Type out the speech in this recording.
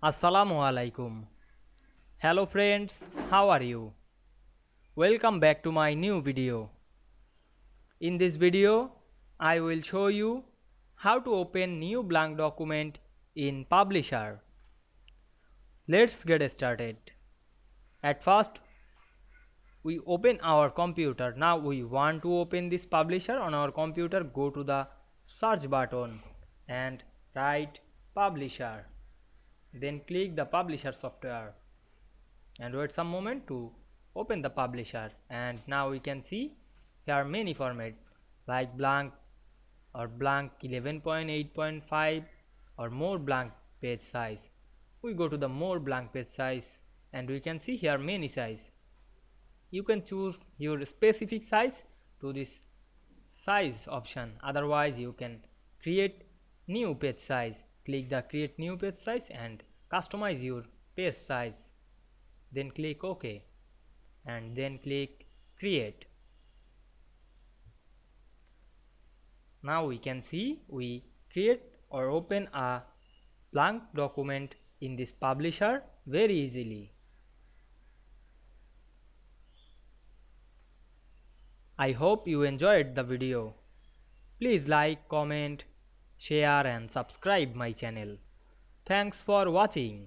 Assalamu Walaikum. Hello friends, how are you? Welcome back to my new video. In this video, I will show you how to open new blank document in Publisher. Let's get started. At first, we open our computer. Now we want to open this Publisher on our computer. Go to the search button and write Publisher. Then click the Publisher software and wait some moment to open the Publisher. And now we can see here many format like blank or blank 11.8.5 or more blank page size. We go to the more blank page size and we can see here many size. You can choose your specific size to this size option, otherwise you can create new page size. Click the create new page size and customize your page size, then click OK and then click create. Now we can see we create or open a blank document in this Publisher very easily. I hope you enjoyed the video. Please like, comment, share and subscribe my channel. Thanks for watching.